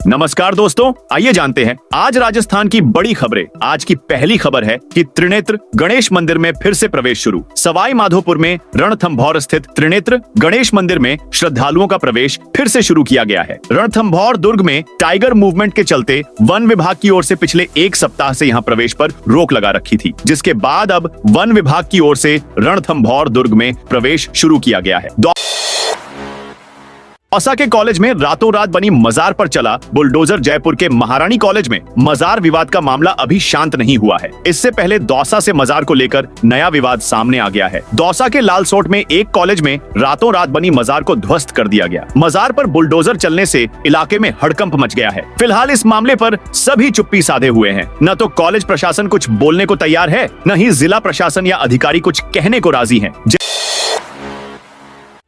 नमस्कार दोस्तों, आइए जानते हैं आज राजस्थान की बड़ी खबरें। आज की पहली खबर है कि त्रिनेत्र गणेश मंदिर में फिर से प्रवेश शुरू। सवाई माधोपुर में रणथंभौर स्थित त्रिनेत्र गणेश मंदिर में श्रद्धालुओं का प्रवेश फिर से शुरू किया गया है। रणथंभौर दुर्ग में टाइगर मूवमेंट के चलते वन विभाग की ओर से पिछले एक सप्ताह से यहां प्रवेश पर रोक लगा रखी थी, जिसके बाद अब वन विभाग की ओर से रणथंभौर दुर्ग में प्रवेश शुरू किया गया है। दौसा के कॉलेज में रातों रात बनी मजार पर चला बुलडोजर। जयपुर के महारानी कॉलेज में मजार विवाद का मामला अभी शांत नहीं हुआ है। इससे पहले दौसा से मजार को लेकर नया विवाद सामने आ गया है। दौसा के लालसोट में एक कॉलेज में रातों रात बनी मजार को ध्वस्त कर दिया गया। मजार पर बुलडोजर चलने से इलाके में हड़कंप मच गया है। फिलहाल इस मामले पर सभी चुप्पी साधे हुए हैं। न तो कॉलेज प्रशासन कुछ बोलने को तैयार है, न ही जिला प्रशासन या अधिकारी कुछ कहने को राजी हैं।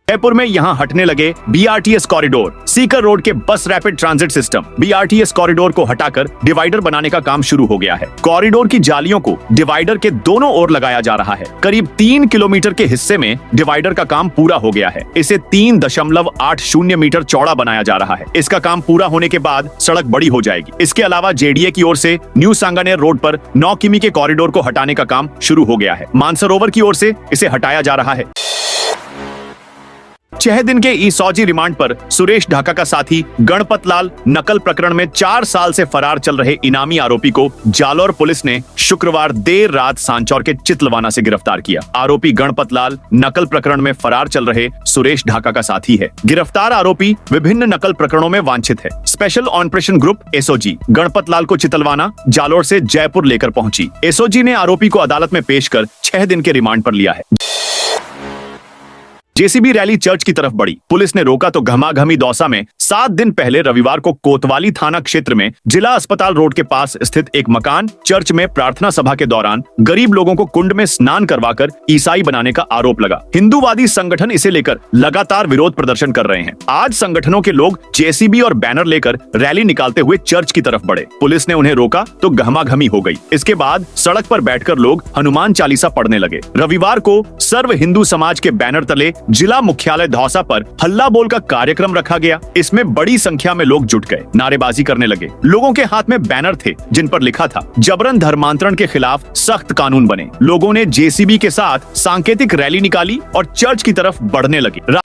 जयपुर में यहां हटने लगे बीआरटीएस कॉरिडोर। सीकर रोड के बस rapid transit system BRTS corridor को हटाकर डिवाइडर बनाने का काम शुरू हो गया है। कॉरिडोर की जालियों को डिवाइडर के दोनों ओर लगाया जा रहा है। करीब 3 किलोमीटर के हिस्से में डिवाइडर का काम पूरा हो गया है। इसे 3.80 मीटर चौड़ा बनाया जा रहा है। इसका काम पूरा होने के बाद सड़क बड़ी हो जाएगी। इसके अलावा जेडीए की ओर से न्यू सांगानेर रोड पर 9 किमी के कॉरिडोर को हटाने का काम शुरू हो गया है। मानसरोवर की ओर से इसे हटाया जा रहा है। 6 दिन के ईसौजी रिमांड पर सुरेश ढाका का साथी गणपत लाल नकल प्रकरण में 4 साल से फरार चल रहे इनामी आरोपी को जालौर पुलिस ने शुक्रवार देर रात सांचौर के चितलवाना से गिरफ्तार किया। आरोपी गणपत लाल नकल प्रकरण में फरार चल रहे सुरेश ढाका का साथी है। गिरफ्तार आरोपी विभिन्न नकल प्रकरणों में वांछित है। Special operation group SOG Ganpat Lal को चितलवाना जालौर से जयपुर लेकर पहुंची। एसओजी ने आरोपी को अदालत में पेश कर 6 दिन के रिमांड पर लिया है। जेसीबी रैली चर्च की तरफ बढ़ी। पुलिस ने रोका तो घमाघमी। दौसा में 7 दिन पहले रविवार को कोतवाली थाना क्षेत्र में जिला अस्पताल रोड के पास स्थित एक मकान चर्च में प्रार्थना सभा के दौरान गरीब लोगों को कुंड में स्नान करवाकर ईसाई बनाने का आरोप लगा। हिंदूवादी संगठन इसे लेकर लगातार विरोध प्रदर्शन कर रहे हैं। आज संगठनों के लोग जेसीबी और बैनर लेकर रैली निकालते हुए चर्च की तरफ बढ़े। पुलिस ने उन्हें रोका तो घमाघमी हो गई। इसके बाद सड़क पर बैठकर लोग हनुमान चालीसा पढ़ने लगे। रविवार को सर्व हिंदू समाज के बैनर तले जिला मुख्यालय दौसा पर हल्ला बोल का कार्यक्रम रखा गया। इसमें बड़ी संख्या में लोग जुट गए, नारेबाजी करने लगे। लोगों के हाथ में बैनर थे जिन पर लिखा था जबरन धर्मांतरण के खिलाफ सख्त कानून बने। लोगों ने जेसीबी के साथ सांकेतिक रैली निकाली और चर्च की तरफ बढ़ने लगे।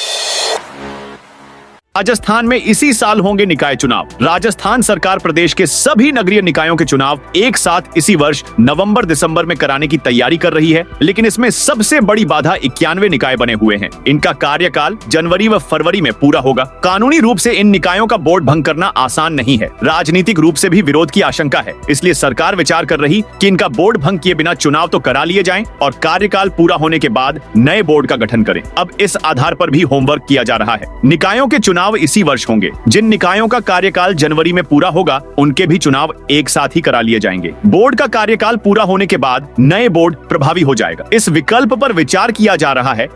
राजस्थान में इसी साल होंगे निकाय चुनाव। राजस्थान सरकार प्रदेश के सभी नगरीय निकायों के चुनाव एक साथ इसी वर्ष नवंबर दिसंबर में कराने की तैयारी कर रही है, लेकिन इसमें सबसे बड़ी बाधा 91 निकाय बने हुए हैं। इनका कार्यकाल जनवरी व फरवरी में पूरा होगा। कानूनी रूप से इन निकायों का बोर्ड भंग करना आसान नहीं है। राजनीतिक रूप से भी विरोध की आशंका है। इसलिए सरकार विचार कर रही कि इनका बोर्ड भंग किए बिना चुनाव तो करा लिए जाएं और कार्यकाल पूरा होने के बाद नए बोर्ड का गठन करें। अब इस आधार पर भी होमवर्क किया जा रहा है। निकायों के चुनाव इसी वर्ष होंगे। जिन निकायों का कार्यकाल जनवरी में पूरा होगा उनके भी चुनाव एक साथ ही करा लिए जाएंगे। बोर्ड का कार्यकाल पूरा होने के बाद नए बोर्ड प्रभावी हो जाएगा। इस विकल्प पर विचार किया जा रहा है।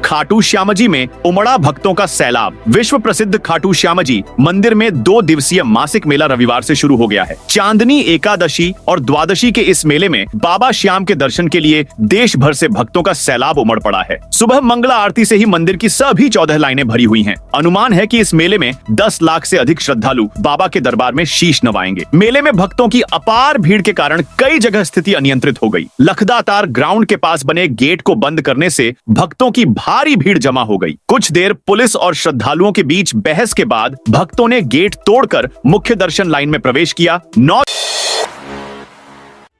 खाटू श्यामजी में उमड़ा भक्तों का सैलाब। विश्व प्रसिद्ध खाटू श्यामजी मंदिर में 2 दिवसीय मासिक मेला रविवार से शुरू हो गया है। चांदनी एकादशी और द्वादशी के इस मेले में बाबा श्याम के दर्शन के लिए देश भर से भक्तों का सैलाब उमड़ पड़ा है। सुबह मंगला आरती से ही मंदिर की सभी 14 लाइनें भरी हुई हैं। अनुमान है कि इस मेले में 10 लाख से अधिक श्रद्धालु बाबा के दरबार में शीश नवाएंगे। मेले में भक्तों की अपार भीड़ के कारण कई जगह स्थिति अनियंत्रित हो गई। लखदातार ग्राउंड के पास बने गेट को बंद करने से भक्तों की भारी भीड़ जमा हो गई। कुछ देर पुलिस और श्रद्धालुओं के बीच बहस के बाद भक्तों ने गेट तोड़कर मुख्य दर्शन लाइन में प्रवेश किया। 9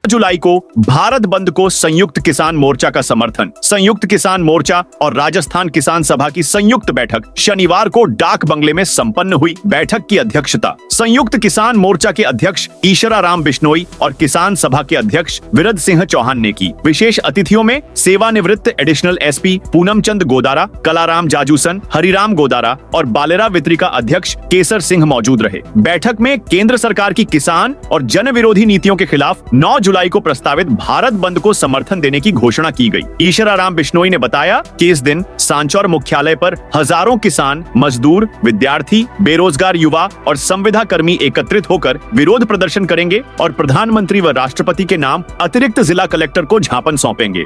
जुलाई को भारत बंद को संयुक्त किसान मोर्चा का समर्थन। संयुक्त किसान मोर्चा और राजस्थान किसान सभा की संयुक्त बैठक शनिवार को डाक बंगले में संपन्न हुई। बैठक की अध्यक्षता संयुक्त किसान मोर्चा के अध्यक्ष ईशराराम बिश्नोई और किसान सभा के अध्यक्ष विरद सिंह चौहान ने की। विशेष अतिथियों में सेवानिवृत्त एडिशनल एसपी पूनम चंद गोदारा, कलाराम जाजूसन, हरिराम गोदारा और बालेरा वित्रिका अध्यक्ष केसर सिंह मौजूद रहे। बैठक में केंद्र सरकार की किसान और जन विरोधी नीतियों के खिलाफ 9 जुलाई को प्रस्तावित भारत बंद को समर्थन देने की घोषणा की गई। ईशराराम बिश्नोई ने बताया कि इस दिन सांचौर मुख्यालय पर हजारों किसान, मजदूर, विद्यार्थी, बेरोजगार युवा और संविदा कर्मी एकत्रित होकर विरोध प्रदर्शन करेंगे और प्रधानमंत्री व राष्ट्रपति के नाम अतिरिक्त जिला कलेक्टर को ज्ञापन सौंपेंगे।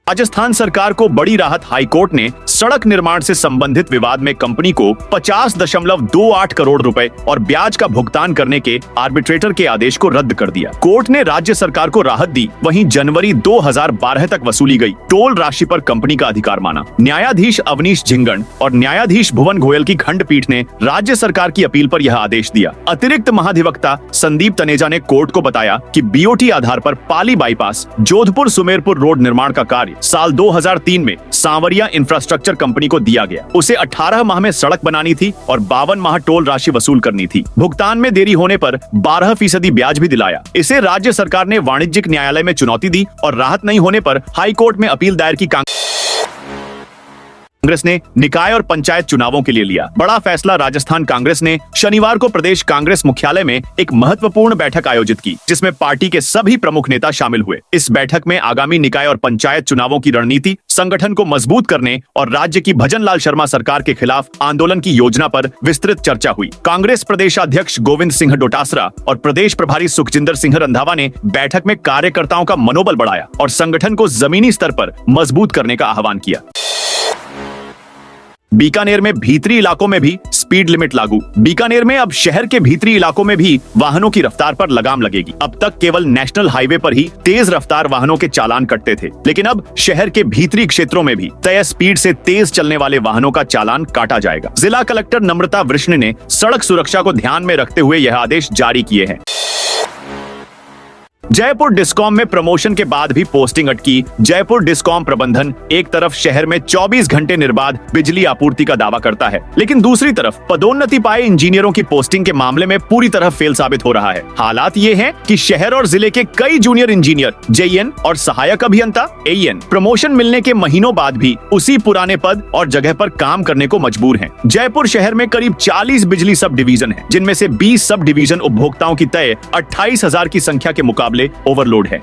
राजस्थान सरकार को बड़ी राहत। हाईकोर्ट ने सड़क निर्माण से संबंधित विवाद में कंपनी को 50.28 करोड़ रुपए और ब्याज का भुगतान करने के आर्बिट्रेटर के आदेश को रद्द कर दिया। कोर्ट ने राज्य सरकार को राहत दी, वहीं जनवरी 2012 तक वसूली गई टोल राशि पर कंपनी का अधिकार माना। न्यायाधीश अवनीश झिंगन और न्यायाधीश भुवन गोयल की खंडपीठ ने राज्य सरकार की अपील पर यह आदेश दिया। अतिरिक्त महाधिवक्ता संदीप तनेजा ने कोर्ट को बताया कि बीओटी आधार पर पाली बाईपास जोधपुर सुमेरपुर रोड निर्माण का कार्य साल 2003 में सांवरिया इंफ्रास्ट्रक्चर कंपनी को दिया गया। उसे 18 माह में सड़क बनानी थी और 52 माह टोल राशि वसूल करनी थी। भुगतान में देरी होने पर 12% ब्याज भी दिलाया। इसे राज्य सरकार ने वाणिज्यिक न्यायालय में चुनौती दी और राहत नहीं होने पर हाईकोर्ट में अपील दायर की। कांग्रेस ने निकाय और पंचायत चुनावों के लिए लिया बड़ा फैसला। राजस्थान कांग्रेस ने शनिवार को प्रदेश कांग्रेस मुख्यालय में एक महत्वपूर्ण बैठक आयोजित की, जिसमें पार्टी के सभी प्रमुख नेता शामिल हुए। इस बैठक में आगामी निकाय और पंचायत चुनावों की रणनीति, संगठन को मजबूत करने और राज्य की भजनलाल शर्मा सरकार के खिलाफ आंदोलन की योजना पर विस्तृत चर्चा हुई। कांग्रेस प्रदेशाध्यक्ष गोविंद सिंह डोटासरा और प्रदेश प्रभारी सुखजिंदर सिंह रंधावा ने बैठक में कार्यकर्ताओं का मनोबल बढ़ाया और संगठन को जमीनी स्तर पर मजबूत करने का आह्वान किया। बीकानेर में भीतरी इलाकों में भी स्पीड लिमिट लागू। बीकानेर में अब शहर के भीतरी इलाकों में भी वाहनों की रफ्तार पर लगाम लगेगी। अब तक केवल नेशनल हाईवे पर ही तेज रफ्तार वाहनों के चालान कटते थे, लेकिन अब शहर के भीतरी क्षेत्रों में भी तय स्पीड से तेज चलने वाले वाहनों का चालान काटा जाएगा। जिला कलेक्टर नम्रता वृष्ण ने सड़क सुरक्षा को ध्यान में रखते हुए यह आदेश जारी किए हैं। जयपुर डिस्कॉम में प्रमोशन के बाद भी पोस्टिंग अटकी। जयपुर डिस्कॉम प्रबंधन एक तरफ शहर में 24 घंटे निर्बाध बिजली आपूर्ति का दावा करता है, लेकिन दूसरी तरफ पदोन्नति पाए इंजीनियरों की पोस्टिंग के मामले में पूरी तरह फेल साबित हो रहा है। हालात ये हैं कि शहर और जिले के कई जूनियर इंजीनियर जेईएन और सहायक अभियंता एईएन प्रमोशन मिलने के महीनों बाद भी उसी पुराने पद और जगह पर काम करने को मजबूर हैं। जयपुर शहर में करीब 40 बिजली सब डिवीजन है, जिनमें से 20 सब डिवीजन उपभोक्ताओं की तय 28,000 की संख्या के मुकाबले ओवरलोड है।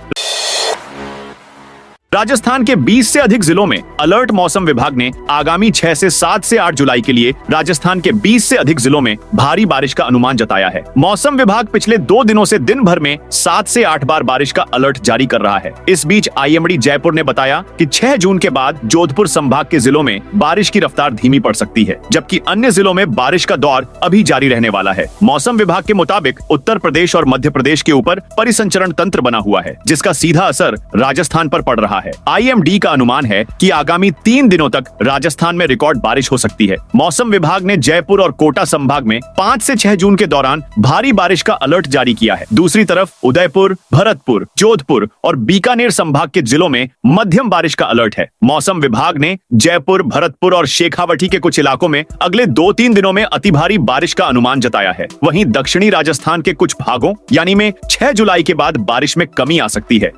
राजस्थान के 20 से अधिक जिलों में अलर्ट। मौसम विभाग ने आगामी 6 से 7 से 8 जुलाई के लिए राजस्थान के 20 से अधिक जिलों में भारी बारिश का अनुमान जताया है। मौसम विभाग पिछले 2 दिनों से दिन भर में 7 से 8 बार बारिश का अलर्ट जारी कर रहा है। इस बीच आईएमडी जयपुर ने बताया कि 6 जून के बाद जोधपुर संभाग के जिलों में बारिश की रफ्तार धीमी पड़ सकती है, जबकि अन्य जिलों में बारिश का दौर अभी जारी रहने वाला है। मौसम विभाग के मुताबिक उत्तर प्रदेश और मध्य प्रदेश के ऊपर परिसंचरण तंत्र बना हुआ है, जिसका सीधा असर राजस्थान पर पड़ रहा है। आईएमडी का अनुमान है कि आगामी 3 दिनों तक राजस्थान में रिकॉर्ड बारिश हो सकती है। मौसम विभाग ने जयपुर और कोटा संभाग में 5 से 6 जून के दौरान भारी बारिश का अलर्ट जारी किया है। दूसरी तरफ उदयपुर, भरतपुर, जोधपुर और बीकानेर संभाग के जिलों में मध्यम बारिश का अलर्ट है। मौसम विभाग ने जयपुर, भरतपुर और शेखावटी के कुछ इलाकों में अगले 2-3 दिनों में अति भारी बारिश का अनुमान जताया है। वहीं दक्षिणी राजस्थान के कुछ भागों यानी में 6 जुलाई के बाद बारिश में कमी आ सकती है।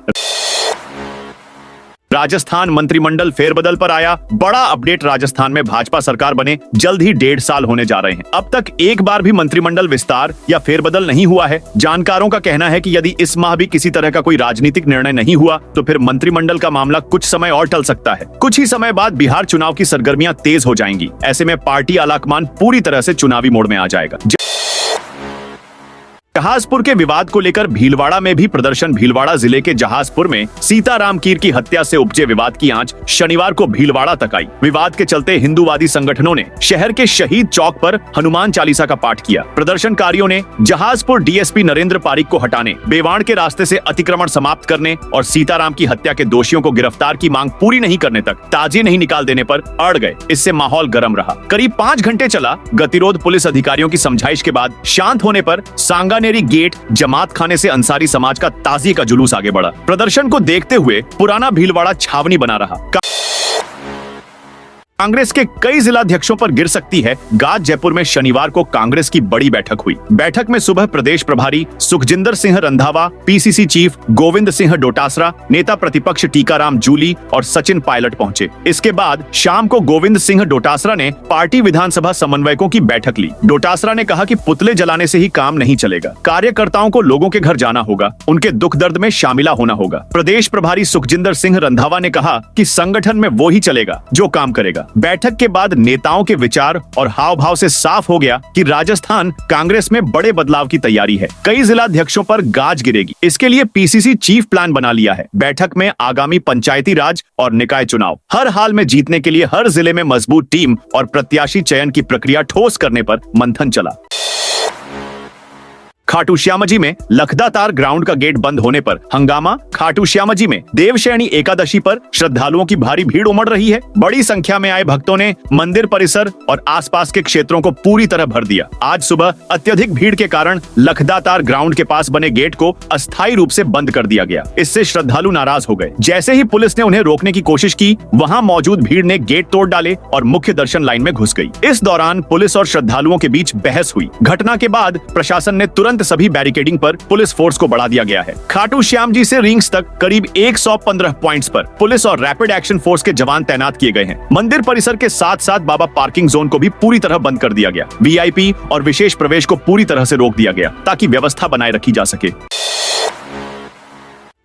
राजस्थान मंत्रिमंडल फेरबदल पर आया बड़ा अपडेट। राजस्थान में भाजपा सरकार बने जल्द ही 1.5 साल होने जा रहे हैं। अब तक एक बार भी मंत्रिमंडल विस्तार या फेरबदल नहीं हुआ है। जानकारों का कहना है कि यदि इस माह भी किसी तरह का कोई राजनीतिक निर्णय नहीं हुआ तो फिर मंत्रिमंडल का मामला कुछ समय और टल सकता है। कुछ ही समय बाद बिहार चुनाव की सरगर्मियां तेज हो जाएंगी। ऐसे में पार्टी आलाकमान पूरी तरह से चुनावी मोड में आ जाएगा। जहाजपुर के विवाद को लेकर भीलवाड़ा में भी प्रदर्शन। भीलवाड़ा जिले के जहाजपुर में सीताराम कीर की हत्या से उपजे विवाद की आंच शनिवार को भीलवाड़ा तक आई। विवाद के चलते हिंदूवादी संगठनों ने शहर के शहीद चौक पर हनुमान चालीसा का पाठ किया। प्रदर्शनकारियों ने जहाजपुर डीएसपी नरेंद्र पारिक को हटाने, बेवाड़ के रास्ते से अतिक्रमण समाप्त करने और सीताराम की हत्या के दोषियों को गिरफ्तार की मांग पूरी नहीं करने तक, ताजे नहीं निकाल देने पर अड़ गए। इससे माहौल गर्म रहा। करीब 5 घंटे चला गतिरोध। पुलिस अधिकारियों की समझाइश के बाद शांत होने पर सांगानेरी गेट जमात खाने से अंसारी समाज का ताजिए का जुलूस आगे बढ़ा। प्रदर्शन को देखते हुए पुराना भीलवाड़ा छावनी बना रहा। कांग्रेस के कई जिलाध्यक्षों पर गिर सकती है गाज। जयपुर में शनिवार को कांग्रेस की बड़ी बैठक हुई। बैठक में सुबह प्रदेश प्रभारी सुखजिंदर सिंह रंधावा, पीसीसी चीफ गोविंद सिंह डोटासरा, नेता प्रतिपक्ष टीकाराम जूली और सचिन पायलट पहुंचे। इसके बाद शाम को गोविंद सिंह डोटासरा ने पार्टी विधानसभा समन्वयकों की बैठक ली। डोटासरा ने कहा कि पुतले जलाने से ही काम नहीं चलेगा। कार्यकर्ताओं को लोगों के घर जाना होगा, उनके दुख दर्द में शामिल होना होगा। प्रदेश प्रभारी सुखजिंदर सिंह रंधावा ने कहा कि संगठन में वो ही चलेगा जो काम करेगा। बैठक के बाद नेताओं के विचार और हाव भाव से साफ हो गया कि राजस्थान कांग्रेस में बड़े बदलाव की तैयारी है। कई जिलाध्यक्षों पर गाज गिरेगी। इसके लिए पीसीसी चीफ प्लान बना लिया है। बैठक में आगामी पंचायती राज और निकाय चुनाव हर हाल में जीतने के लिए हर जिले में मजबूत टीम और प्रत्याशी चयन की प्रक्रिया ठोस करने पर मंथन चला। खाटू श्यामजी में लखदातार ग्राउंड का गेट बंद होने पर हंगामा। खाटू श्यामजी में देवशयनी एकादशी पर श्रद्धालुओं की भारी भीड़ उमड़ रही है। बड़ी संख्या में आए भक्तों ने मंदिर परिसर और आसपास के क्षेत्रों को पूरी तरह भर दिया। आज सुबह अत्यधिक भीड़ के कारण लखदातार ग्राउंड के पास बने गेट को अस्थायी रूप से बंद कर दिया गया। इससे श्रद्धालु नाराज हो गए। जैसे ही पुलिस ने उन्हें रोकने की कोशिश की, वहां मौजूद भीड़ ने गेट तोड़ डाले और मुख्य दर्शन लाइन में घुस गई। इस दौरान पुलिस और श्रद्धालुओं के बीच बहस हुई। घटना के बाद प्रशासन ने तुरंत सभी बैरिकेडिंग पर पुलिस फोर्स को बढ़ा दिया गया है। खाटू श्याम जी से रिंग्स तक करीब 115 पॉइंट्स पर पुलिस और रैपिड एक्शन फोर्स के जवान तैनात किए गए हैं। मंदिर परिसर के साथ साथ बाबा पार्किंग जोन को भी पूरी तरह बंद कर दिया गया। वीआईपी और विशेष प्रवेश को पूरी तरह से रोक दिया गया ताकि व्यवस्था बनाए रखी जा सके।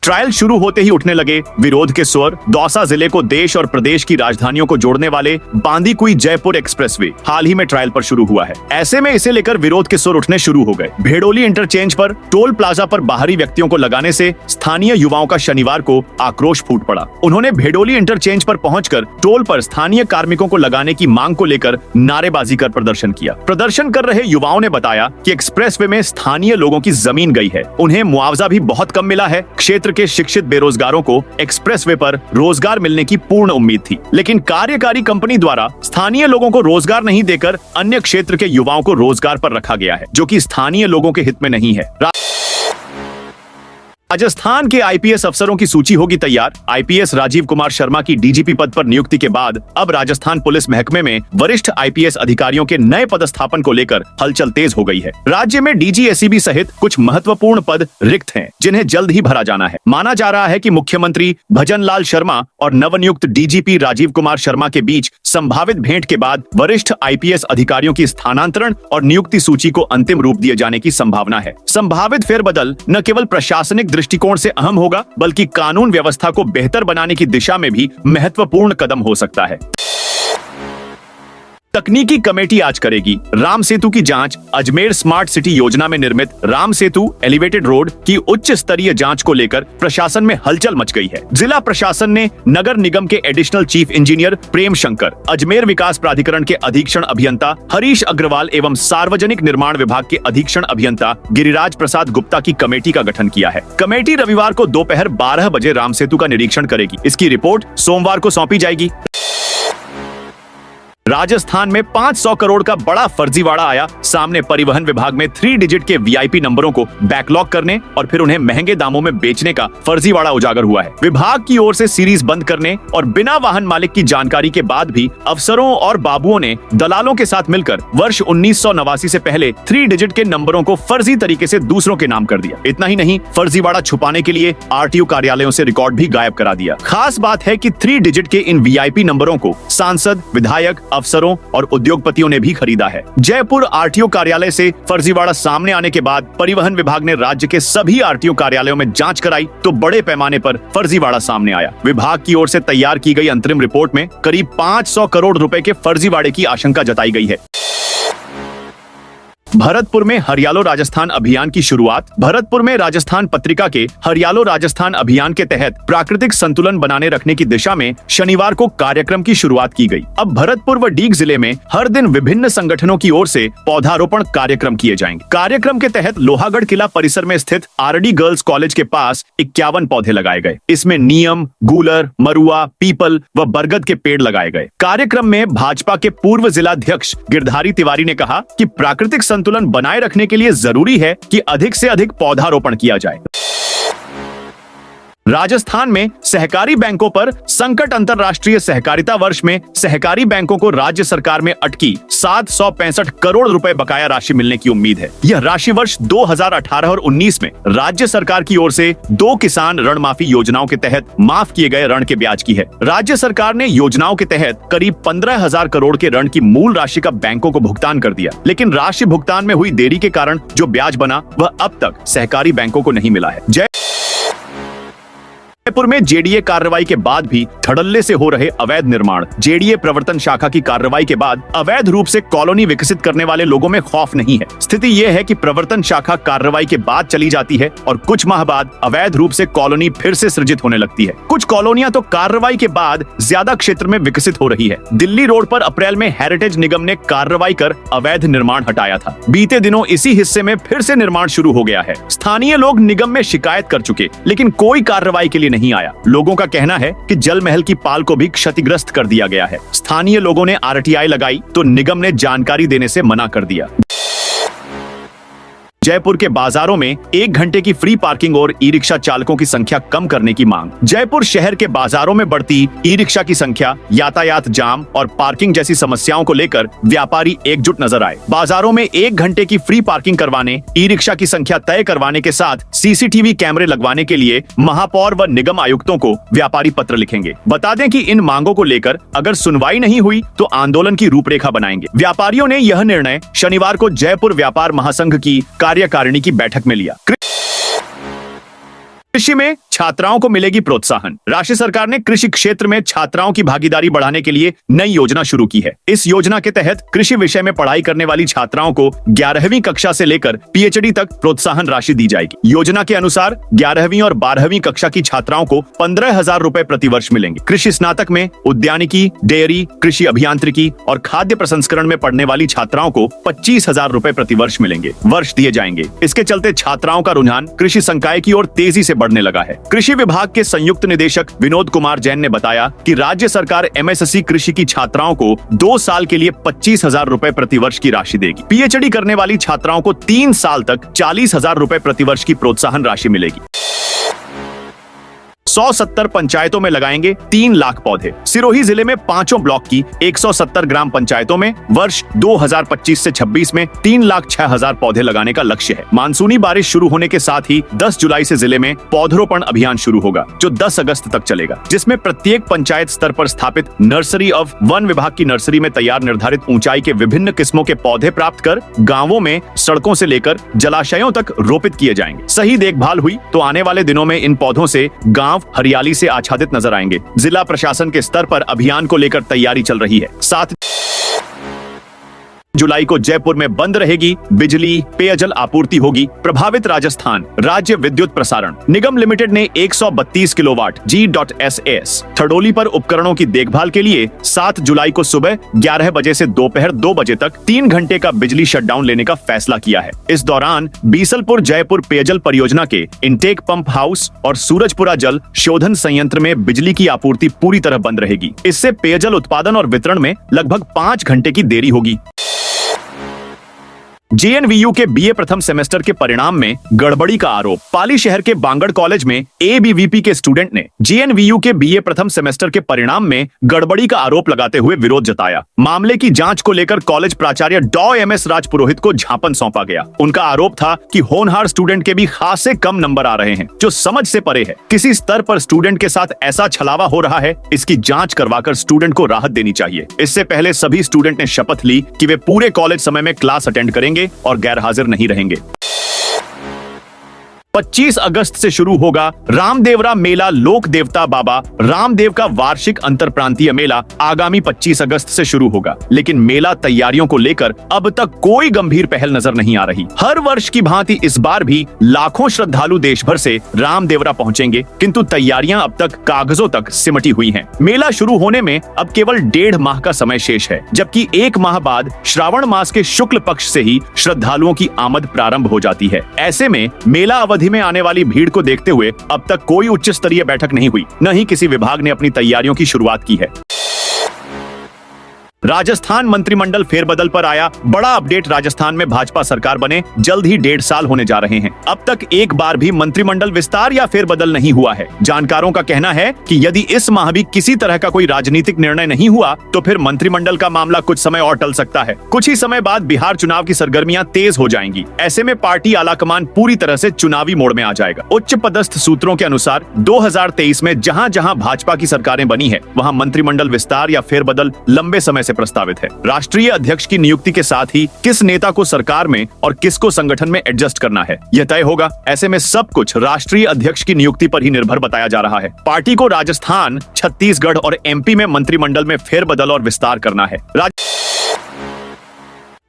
ट्रायल शुरू होते ही उठने लगे विरोध के स्वर। दौसा जिले को देश और प्रदेश की राजधानियों को जोड़ने वाले बांदीकुई जयपुर एक्सप्रेसवे हाल ही में ट्रायल पर शुरू हुआ है। ऐसे में इसे लेकर विरोध के स्वर उठने शुरू हो गए। भेड़ोली इंटरचेंज पर टोल प्लाजा पर बाहरी व्यक्तियों को लगाने से स्थानीय युवाओं का शनिवार को आक्रोश फूट पड़ा। उन्होंने भेड़ोली इंटरचेंज पर पहुंचकर टोल पर स्थानीय कार्मिकों को लगाने की मांग को लेकर नारेबाजी कर प्रदर्शन किया। प्रदर्शन कर रहे युवाओं ने बताया कि एक्सप्रेसवे में स्थानीय लोगों की जमीन गई है, उन्हें मुआवजा भी बहुत कम मिला है। क्षेत्र के शिक्षित बेरोजगारों को एक्सप्रेसवे पर रोजगार मिलने की पूर्ण उम्मीद थी, लेकिन कार्यकारी कंपनी द्वारा स्थानीय लोगों को रोजगार नहीं देकर अन्य क्षेत्र के युवाओं को रोजगार पर रखा गया है, जो कि स्थानीय लोगों के हित में नहीं है। राजस्थान के आईपीएस अफसरों की सूची होगी तैयार। आईपीएस राजीव कुमार शर्मा की डीजीपी पद पर नियुक्ति के बाद अब राजस्थान पुलिस महकमे में वरिष्ठ आईपीएस अधिकारियों के नए पदस्थापन को लेकर हलचल तेज हो गई है। राज्य में डीजी एसीबी सहित कुछ महत्वपूर्ण पद रिक्त हैं, जिन्हें जल्द ही भरा जाना है। माना जा रहा है कि मुख्यमंत्री भजनलाल शर्मा और नवनियुक्त डीजीपी राजीव कुमार शर्मा के बीच संभावित भेंट के बाद वरिष्ठ आईपीएस अधिकारियों की स्थानांतरण और नियुक्ति सूची को अंतिम रूप दिए जाने की संभावना है। संभावित फेरबदल न केवल प्रशासनिक दृष्टिकोण से अहम होगा, बल्कि कानून व्यवस्था को बेहतर बनाने की दिशा में भी महत्वपूर्ण कदम हो सकता है। तकनीकी कमेटी आज करेगी राम सेतु की जांच। अजमेर स्मार्ट सिटी योजना में निर्मित राम सेतु एलिवेटेड रोड की उच्च स्तरीय जांच को लेकर प्रशासन में हलचल मच गई है। जिला प्रशासन ने नगर निगम के additional chief engineer Prem Shankar, Ajmer विकास प्राधिकरण के अधीक्षण अभियंता हरीश अग्रवाल एवं सार्वजनिक निर्माण विभाग के अधीक्षण अभियंता गिरिराज प्रसाद गुप्ता की कमेटी का गठन किया है। कमेटी रविवार को दोपहर 12 बजे राम सेतु का निरीक्षण करेगी। इसकी रिपोर्ट सोमवार को सौंपी जाएगी। राजस्थान में 500 करोड़ का बड़ा फर्जीवाड़ा आया सामने। परिवहन विभाग में 3 डिजिट के वीआईपी नंबरों को बैकलॉग करने और फिर उन्हें महंगे दामों में बेचने का फर्जीवाड़ा उजागर हुआ है। विभाग की ओर से सीरीज बंद करने और बिना वाहन मालिक की जानकारी के बाद भी अफसरों और बाबुओं ने दलालों के साथ मिलकर वर्ष 1989 से पहले 3 डिजिट के नंबरों को फर्जी तरीके से दूसरों के नाम कर दिया। इतना ही नहीं, फर्जीवाड़ा छुपाने के लिए आरटीओ कार्यालयों से रिकॉर्ड भी गायब करा दिया। खास बात है कि 3 डिजिट के इन वीआईपी नंबरों को सांसद, विधायक, अफसरों और उद्योगपतियों ने भी खरीदा है। जयपुर आरटीओ कार्यालय से फर्जीवाड़ा सामने आने के बाद परिवहन विभाग ने राज्य के सभी आरटीओ कार्यालयों में जांच कराई तो बड़े पैमाने पर फर्जीवाड़ा सामने आया। विभाग की ओर से तैयार की गई अंतरिम रिपोर्ट में करीब 500 करोड़ रुपए के फर्जीवाड़े की आशंका जताई गई है। भरतपुर में हरियालो राजस्थान अभियान की शुरुआत। भरतपुर में राजस्थान पत्रिका के हरियालो राजस्थान अभियान के तहत प्राकृतिक संतुलन बनाने रखने की दिशा में शनिवार को कार्यक्रम की शुरुआत की गई। अब भरतपुर व डीग जिले में हर दिन विभिन्न संगठनों की ओर से पौधारोपण कार्यक्रम किए जाएंगे। कार्यक्रम के तहत लोहागढ़ किला परिसर में स्थित आरडी गर्ल्स कॉलेज के पास 51 पौधे लगाए गए। इसमें नीम, गूलर, मरुआ, पीपल व बरगद के पेड़ लगाए गए। कार्यक्रम में भाजपा के पूर्व जिलाध्यक्ष गिरधारी तिवारी ने कहा कि प्राकृतिक संतुलन बनाए रखने के लिए जरूरी है कि अधिक से अधिक पौधारोपण किया जाए। राजस्थान में सहकारी बैंकों पर संकट। अंतर्राष्ट्रीय सहकारिता वर्ष में सहकारी बैंकों को राज्य सरकार में अटकी 765 करोड़ रुपए बकाया राशि मिलने की उम्मीद है। यह राशि वर्ष 2018 और 19 में राज्य सरकार की ओर से 2 किसान ऋण माफी योजनाओं के तहत माफ किए गए ऋण के ब्याज की है। राज्य सरकार ने योजनाओं के तहत करीब 15,000 करोड़ के ऋण की मूल राशि का बैंकों को भुगतान कर दिया, लेकिन राशि भुगतान में हुई देरी के कारण जो ब्याज बना वह अब तक सहकारी बैंकों को नहीं मिला है। जयपुर में जेडीए कार्रवाई के बाद भी धड़ल्ले से हो रहे अवैध निर्माण। जेडीए प्रवर्तन शाखा की कार्रवाई के बाद अवैध रूप से कॉलोनी विकसित करने वाले लोगों में खौफ नहीं है। स्थिति यह है कि प्रवर्तन शाखा कार्रवाई के बाद चली जाती है और कुछ माह बाद अवैध रूप से कॉलोनी फिर से सृजित होने लगती है। कुछ कॉलोनियां तो कार्रवाई के बाद ज्यादा क्षेत्र में विकसित हो रही है। दिल्ली रोड पर अप्रैल में हेरिटेज निगम ने कार्रवाई कर अवैध निर्माण हटाया था। बीते दिनों इसी हिस्से में फिर से निर्माण शुरू हो गया है। स्थानीय लोग निगम में शिकायत कर चुके, लेकिन कोई कार्रवाई के लिए नहीं आया। लोगों का कहना है कि जल महल की पाल को भी क्षतिग्रस्त कर दिया गया है। स्थानीय लोगों ने आरटीआई लगाई तो निगम ने जानकारी देने से मना कर दिया। जयपुर के बाजारों में 1 घंटे की फ्री पार्किंग और ई रिक्शा चालकों की संख्या कम करने की मांग। जयपुर शहर के बाजारों में बढ़ती ई रिक्शा की संख्या, यातायात जाम और पार्किंग जैसी समस्याओं को लेकर व्यापारी एकजुट नजर आए। बाजारों में 1 घंटे की फ्री पार्किंग करवाने, ई रिक्शा की संख्या तय करवाने के साथ सीसीटीवी कैमरे लगवाने के लिए महापौर व निगम आयुक्तों को व्यापारी पत्र लिखेंगे। बता दें कि इन मांगों को लेकर अगर सुनवाई नहीं हुई तो आंदोलन की रूपरेखा बनाएंगे। व्यापारियों ने यह निर्णय शनिवार को जयपुर व्यापार महासंघ की कार्यकारिणी की बैठक में लिया। कृषि में छात्राओं को मिलेगी प्रोत्साहन। राज्य सरकार ने कृषि क्षेत्र में छात्राओं की भागीदारी बढ़ाने के लिए नई योजना शुरू की है। इस योजना के तहत कृषि विषय में पढ़ाई करने वाली छात्राओं को 11वीं कक्षा से लेकर पीएचडी तक प्रोत्साहन राशि दी जाएगी। योजना के अनुसार 11वीं और 12वीं कक्षा की छात्राओं को 15,000 रुपए प्रतिवर्ष मिलेंगे। कृषि स्नातक में उद्यानिकी, डेयरी, कृषि अभियांत्रिकी और खाद्य प्रसंस्करण में पढ़ने वाली छात्राओं को 25,000 रुपए प्रतिवर्ष मिलेंगे, वर्ष दिए जाएंगे। इसके चलते छात्राओं का रुझान कृषि संकाय की ओर तेजी से बढ़ने लगा है। कृषि विभाग के संयुक्त निदेशक विनोद कुमार जैन ने बताया कि राज्य सरकार एमएसएससी कृषि की छात्राओं को 2 साल के लिए 25,000 रुपए प्रतिवर्ष की राशि देगी। पीएचडी करने वाली छात्राओं को 3 साल तक 40,000 रुपए प्रतिवर्ष की प्रोत्साहन राशि मिलेगी। 170 पंचायतों में लगाएंगे 3 लाख पौधे। सिरोही जिले में 5 ब्लॉक की 170 ग्राम पंचायतों में वर्ष 2025 से 26 में 3,06,000 पौधे लगाने का लक्ष्य है। मानसूनी बारिश शुरू होने के साथ ही 10 जुलाई से जिले में पौधरोपण अभियान शुरू होगा, जो 10 अगस्त तक चलेगा, जिसमें प्रत्येक पंचायत स्तर पर स्थापित नर्सरी ऑफ वन विभाग की नर्सरी में तैयार निर्धारित ऊंचाई के विभिन्न किस्मों के पौधे प्राप्त कर गाँवों में सड़कों से लेकर जलाशयों तक रोपित किए जाएंगे। सही देखभाल हुई तो आने वाले दिनों में इन पौधों से गाँव हरियाली से आच्छादित नजर आएंगे। जिला प्रशासन के स्तर पर अभियान को लेकर तैयारी चल रही है। 7 जुलाई को जयपुर में बंद रहेगी बिजली, पेयजल आपूर्ति होगी प्रभावित। राजस्थान राज्य विद्युत प्रसारण निगम लिमिटेड ने 132 किलोवाट G.SAS थर्डोली पर उपकरणों की देखभाल के लिए 7 जुलाई को सुबह 11 बजे से दोपहर 2 बजे तक 3 घंटे का बिजली शटडाउन लेने का फैसला किया है। इस दौरान बीसलपुर जयपुर पेयजल परियोजना के इंटेक पंप हाउस और सूरजपुरा जल शोधन संयंत्र में बिजली की आपूर्ति पूरी तरह बंद रहेगी। इससे पेयजल उत्पादन और वितरण में लगभग 5 घंटे की देरी होगी। जेएनवीयू के बीए प्रथम सेमेस्टर के परिणाम में गड़बड़ी का आरोप। पाली शहर के बांगड़ कॉलेज में एबीवीपी के स्टूडेंट ने जेएनवीयू के बीए प्रथम सेमेस्टर के परिणाम में गड़बड़ी का आरोप लगाते हुए विरोध जताया। मामले की जांच को लेकर कॉलेज प्राचार्य डॉ एमएस राजपुरोहित को ज्ञापन सौंपा गया। उनका आरोप था कि होनहार स्टूडेंट के भी खासे कम नंबर आ रहे हैं, जो समझ से परे है। किसी स्तर पर स्टूडेंट के साथ ऐसा छलावा हो रहा है, इसकी जांच करवाकर स्टूडेंट को राहत देनी चाहिए। इससे पहले सभी स्टूडेंट ने शपथ ली कि वे पूरे कॉलेज समय में क्लास अटेंड करेंगे और गैर हाजिर नहीं रहेंगे। 25 अगस्त से शुरू होगा रामदेवरा मेला। लोक देवता बाबा रामदेव का वार्षिक अंतरप्रांतीय मेला आगामी 25 अगस्त से शुरू होगा, लेकिन मेला तैयारियों को लेकर अब तक कोई गंभीर पहल नजर नहीं आ रही। हर वर्ष की भांति इस बार भी लाखों श्रद्धालु देश भर से रामदेवरा पहुंचेंगे, किंतु तैयारियां अब तक कागजों तक सिमटी हुई हैं। मेला शुरू होने में अब केवल 1.5 माह का समय शेष है, जबकि 1 माह बाद श्रावण मास के शुक्ल पक्ष से ही श्रद्धालुओं की आमद प्रारंभ हो जाती है। ऐसे में मेला अवधि में आने वाली भीड़ को देखते हुए अब तक कोई उच्च स्तरीय बैठक नहीं हुई, न ही किसी विभाग ने अपनी तैयारियों की शुरुआत की है। राजस्थान मंत्रिमंडल फेरबदल पर आया बड़ा अपडेट। राजस्थान में भाजपा सरकार बने जल्द ही 1.5 साल होने जा रहे हैं। अब तक एक बार भी मंत्रिमंडल विस्तार या फेरबदल नहीं हुआ है। जानकारों का कहना है कि यदि इस माह भी किसी तरह का कोई राजनीतिक निर्णय नहीं हुआ तो फिर मंत्रिमंडल का मामला कुछ समय और टल सकता है। कुछ ही समय बाद बिहार चुनाव की सरगर्मियां तेज हो जाएंगी। ऐसे में पार्टी आलाकमान पूरी तरह से चुनावी मोड़ में आ जाएगा। उच्च पदस्थ सूत्रों के अनुसार 2023 में जहां जहां भाजपा की सरकारें बनी है, वहां मंत्रिमंडल विस्तार या फेरबदल लंबे समय से से प्रस्तावित है। राष्ट्रीय अध्यक्ष की नियुक्ति के साथ ही किस नेता को सरकार में और किसको संगठन में एडजस्ट करना है, यह तय होगा। ऐसे में सब कुछ राष्ट्रीय अध्यक्ष की नियुक्ति पर ही निर्भर बताया जा रहा है। पार्टी को राजस्थान, छत्तीसगढ़ और एमपी में मंत्रिमंडल में फेरबदल और विस्तार करना है।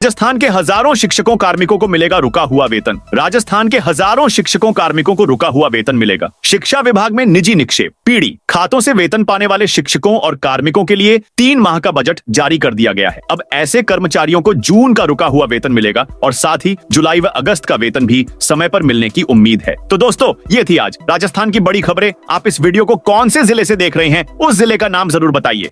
राजस्थान के हजारों शिक्षकों कार्मिकों को मिलेगा रुका हुआ वेतन। राजस्थान के हजारों शिक्षकों कार्मिकों को रुका हुआ वेतन मिलेगा। शिक्षा विभाग में निजी निक्षेप, पीढ़ी खातों से वेतन पाने वाले शिक्षकों और कार्मिकों के लिए 3 माह का बजट जारी कर दिया गया है। अब ऐसे कर्मचारियों को जून का रुका हुआ वेतन मिलेगा और साथ ही जुलाई व अगस्त का वेतन भी समय पर मिलने की उम्मीद है। तो दोस्तों, ये थी आज राजस्थान की बड़ी खबरें। आप इस वीडियो को कौन से जिले से देख रहे हैं, उस जिले का नाम जरूर बताइए।